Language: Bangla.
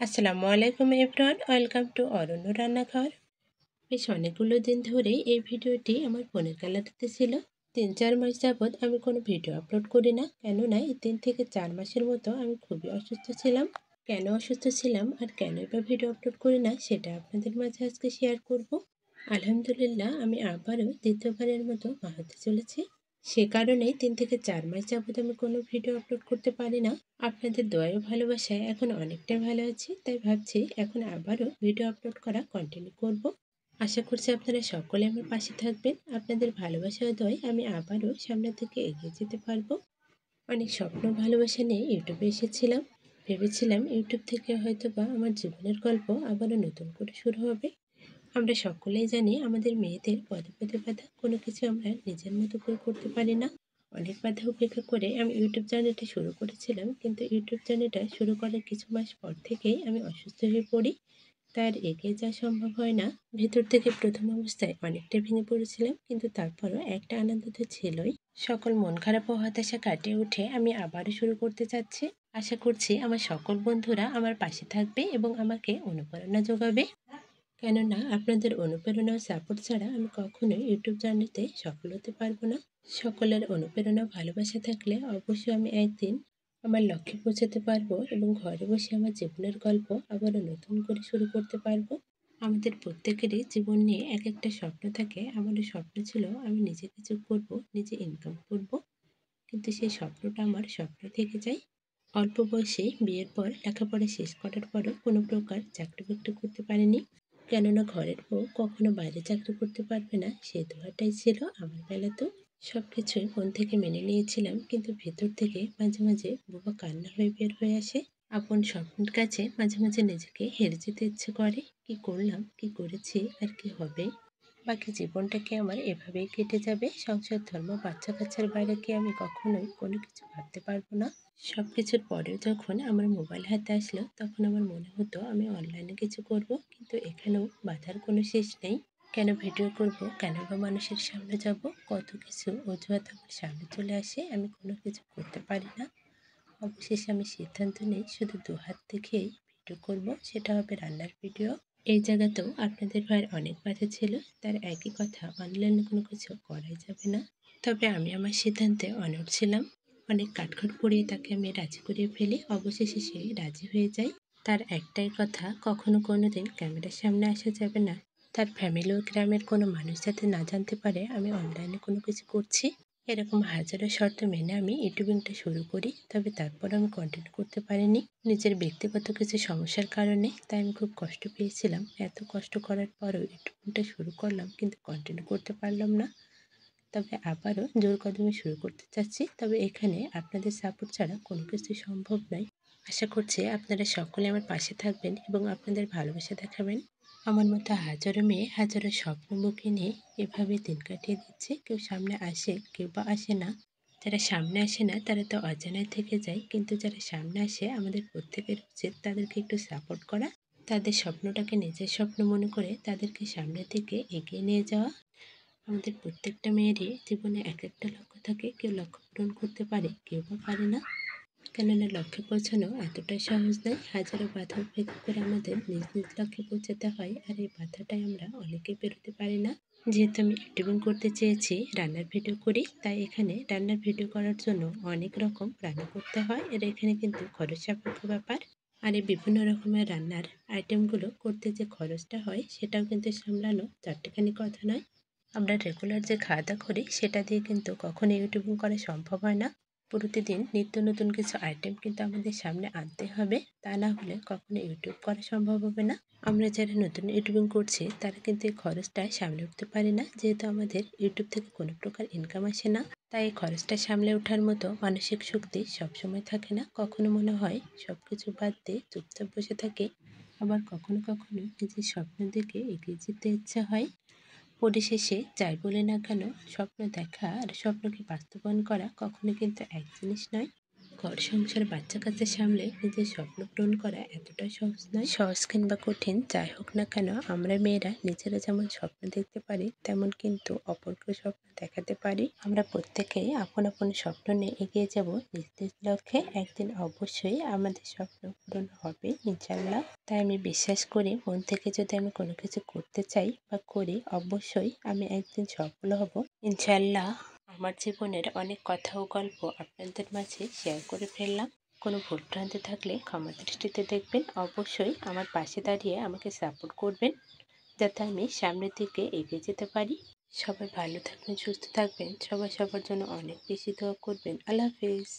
আসসালামু আলাইকুম এভরিওয়ান, ওয়েলকাম টু অরণ্য রান্নাঘর। বেশ অনেকগুলো দিন ধরেই এই ভিডিওটি আমার ফোনের গ্যালারিতে ছিল। 3-4 মাস যাবৎ আমি কোনো ভিডিও আপলোড করি না, কেননা এই 3 থেকে 4 মাসের মতো আমি খুবই অসুস্থ ছিলাম। কেন অসুস্থ ছিলাম আর কেনই বা ভিডিও আপলোড করি না সেটা আপনাদের মাঝে আজকে শেয়ার করব। আলহামদুলিল্লাহ, আমি আবারও দ্বিতীয়বারের মতো মা হতে চলেছি। সে কারণেই 3 থেকে 4 মাস যাবৎ আমি কোনো ভিডিও আপলোড করতে পারি না। আপনাদের দোয়া ও ভালোবাসায় এখন অনেকটাই ভালো আছি, তাই ভাবছি এখন আবারও ভিডিও আপলোড করা কন্টিনিউ করব। আশা করছি আপনারা সকলে আমার পাশে থাকবেন। আপনাদের ভালোবাসা ও দোয়ায় আমি আবারও সামনের দিকে এগিয়ে যেতে পারবো। অনেক স্বপ্ন ভালোবাসা নিয়ে ইউটিউবে এসেছিলাম। ভেবেছিলাম ইউটিউব থেকে হয়তোবা আমার জীবনের গল্প আবারও নতুন করে শুরু হবে। আমরা সকলেই জানি আমাদের মেয়েদের পদে পদে বাধা, কোনো কিছু আমরা নিজের মতো করে করতে পারি না। অনেক বাধা উপেক্ষা করে আমি ইউটিউব চ্যানেলটি শুরু করেছিলাম, কিন্তু ইউটিউব চ্যানেলটা শুরু করার কিছু মাস পর থেকেই আমি অসুস্থ হয়ে পড়ি। তার এগিয়ে যাওয়া সম্ভব হয় না। ভেতর থেকে প্রথম অবস্থায় অনেকটা ভেঙে পড়েছিলাম, কিন্তু তারপরও একটা আনন্দ তো ছিলই। সকল মন খারাপ ও হতাশা কাটিয়ে উঠে আমি আবারও শুরু করতে চাচ্ছি। আশা করছি আমার সকল বন্ধুরা আমার পাশে থাকবে এবং আমাকে অনুপ্রেরণা যোগাবে, কেননা আপনাদের অনুপ্রেরণা ও সাপোর্ট ছাড়া আমি কখনোই ইউটিউব জার্নিতে সফল হতে পারবো না। সকলের অনুপ্রেরণা ভালোবাসা থাকলে অবশ্যই আমি একদিন আমার লক্ষ্যে পৌঁছাতে পারবো এবং ঘরে বসে আমার জীবনের গল্প আবারও নতুন করে শুরু করতে পারবো। আমাদের প্রত্যেকেরই জীবন নিয়ে এক একটা স্বপ্ন থাকে। আমারও স্বপ্ন ছিল আমি নিজে কিছু করব, নিজে ইনকাম করব, কিন্তু সেই স্বপ্নটা আমার স্বপ্ন থেকে যায়। অল্প বয়সে বিয়ের পর লেখাপড়া শেষ করার পরও কোনো প্রকার চাকরি বাকরি করতে পারিনি, কেননা ঘরের বউ কখনো বাইরে চাকরি করতে পারবে না, সে দোয়াটাই ছিল আমার বেলাতেও। সব কিছুই মন থেকে মেনে নিয়েছিলাম, কিন্তু ভেতর থেকে মাঝে মাঝে বোবা কান্না হয়ে বের হয়ে আসে। আপন স্বপ্নের কাছে মাঝে মাঝে নিজেকে হেরে যেতে ইচ্ছে করে। কি করলাম, কি করেছি, আর কি হবে। বাকি জীবনটা কি আমার এভাবেই কেটে যাবে? সংসার, ধর্ম, বাচ্চা কাচ্চার বাইরে কি আমি কখনোই কোনো কিছু ভাবতে পারবো না? সব কিছুর পরেও যখন আমার মোবাইল হাতে আসলো, তখন আমার মনে হতো আমি অনলাইনে কিছু করব, কিন্তু এখানেও বাধার কোনো শেষ নেই। কেন ভিডিও করব, কেন বা মানুষের সামনে যাব, কত কিছু অজুহাত আমার সামনে চলে আসে, আমি কোনো কিছু করতে পারি না। অবশেষে আমি সিদ্ধান্ত নিই শুধু দুহাত দেখেই ভিডিও করব, সেটা হবে রান্নার ভিডিও। এই জায়গাতেও আপনাদের ভাইয়ের অনেক বাধা ছিল, তার একই কথা, অনলাইনে কোনো কিছু করাই যাবে না। তবে আমি আমার সিদ্ধান্তে অনড় ছিলাম। অনেক কাঠখড় পুড়িয়ে তাকে আমি রাজি করিয়ে ফেলি, অবশেষে সে রাজি হয়ে যায়। তার একটাই কথা, কখনো কোনোদিন ক্যামেরার সামনে আসা যাবে না। তার ফ্যামিলি ও গ্রামের কোনো মানুষ যাতে না জানতে পারে আমি অনলাইনে কোনো কিছু করছি। এরকম হাজারো শর্ত মেনে আমি ইউটিউবিংটা শুরু করি, তবে তারপর আমি কন্টিনিউ করতে পারিনি নিজের ব্যক্তিগত কিছু সমস্যার কারণে। তাই আমি খুব কষ্ট পেয়েছিলাম। এত কষ্ট করার পরও ইউটিউবিংটা শুরু করলাম, কিন্তু কন্টিনিউ করতে পারলাম না। তবে আবারও জোর কদমে শুরু করতে চাচ্ছি, তবে এখানে আপনাদের সাপোর্ট ছাড়া কোনো কিছু সম্ভব নয়। আশা করছি আপনারা সকলে আমার পাশে থাকবেন এবং আপনাদের ভালোবাসা দেখাবেন। আমার মতো হাজারো মেয়ে হাজারো স্বপ্ন বুকে নিয়ে এভাবে দিন কাটিয়ে দিচ্ছে। কেউ সামনে আসে, কেউ বা আসে না। যারা সামনে আসে না তারা তো অজানায় থেকে যায়, কিন্তু যারা সামনে আসে আমাদের প্রত্যেকের উচিত তাদেরকে একটু সাপোর্ট করা, তাদের স্বপ্নটাকে নিজের স্বপ্ন মনে করে তাদেরকে সামনের দিকে এগিয়ে নিয়ে যাওয়া। আমাদের প্রত্যেকটা মেয়েরই জীবনে এক একটা লক্ষ্য থাকে, কেউ লক্ষ্য পূরণ করতে পারে, কেউ বা পারে না। কেননা লক্ষ্যে পৌঁছানো এতটাই সহজ নয়। হাজারো বাধা উপেক্ষা করে আমাদের নিজ নিজ লক্ষ্যে পৌঁছাতে হয়, আর এই বাধাটাই আমরা অনেকেই বেরোতে পারি না। যেহেতু আমি ইউটিউবিং করতে চেয়েছি, রান্নার ভিডিও করি, তাই এখানে রান্নার ভিডিও করার জন্য অনেক রকম রান্না করতে হয়। এর এখানে কিন্তু খরচ সাপেক্ষ ব্যাপার। আর এই বিভিন্ন রকমের রান্নার আইটেমগুলো করতে যে খরচটা হয়, সেটাও কিন্তু সামলানো চারটেখানি কথা নয়। আমরা রেগুলার যে খাওয়া দাওয়া করি সেটা দিয়ে কিন্তু কখনো ইউটিউবিং করা সম্ভব হয় না। প্রতিদিন নিত্য নতুন কিছু আইটেম কিন্তু আমাদের সামনে আনতে হবে, তা না হলে কখনো ইউটিউব করা সম্ভব হবে না। আমরা যারা নতুন ইউটিউবিং করছি তারা কিন্তু এই খরচটা সামলে উঠতে পারি না, যেহেতু আমাদের ইউটিউব থেকে কোনো প্রকার ইনকাম আসে না। তাই এই খরচটা সামলে ওঠার মতো মানসিক শক্তি সবসময় থাকে না। কখনো মনে হয় সব কিছু বাদ দিয়ে চুপচাপ বসে থাকে, আবার কখনো কখনো নিজের স্বপ্নের দিকে এগিয়ে যেতে ইচ্ছা হয়। পরিশেষে যাই বলি না কেন, স্বপ্ন দেখা আর স্বপ্নকে বাস্তবায়ন করা কখনো কিন্তু এক জিনিস নয়। ঘর সংসার বাচ্চা কাচ্চা সামলে নিজের স্বপ্ন পূরণ করা এতটা সহজ নয়। সহজ কিংবা কঠিন যাই হোক না কেন, আমরা মেয়েরা নিজেরা যেমন স্বপ্ন দেখতে পারি তেমন কিন্তু অপরকেও স্বপ্ন দেখাতে পারি। আমরা প্রত্যেকেই আপন আপন স্বপ্ন নিয়ে এগিয়ে যাব নিজ নিজ লক্ষ্যে। একদিন অবশ্যই আমাদের স্বপ্ন পূরণ হবে ইনশাল্লাহ। তাই আমি বিশ্বাস করি মন থেকে যদি আমি কোনো কিছু করতে চাই বা করি, অবশ্যই আমি একদিন সফল হব ইনশাল্লাহ। আমার জীবনের অনেক কথা ও গল্প আপনাদের মাঝে শেয়ার করে ফেললাম। কোনো ভুল ভ্রান্তি থাকলে ক্ষমা দৃষ্টিতে দেখবেন। অবশ্যই আমার পাশে দাঁড়িয়ে আমাকে সাপোর্ট করবেন যাতে আমি সামনের দিকে এগিয়ে যেতে পারি। সবাই ভালো থাকবেন, সুস্থ থাকবেন, সবাই সবার জন্য অনেক বেশি দোয়া করবেন। আল্লাহ হাফিজ।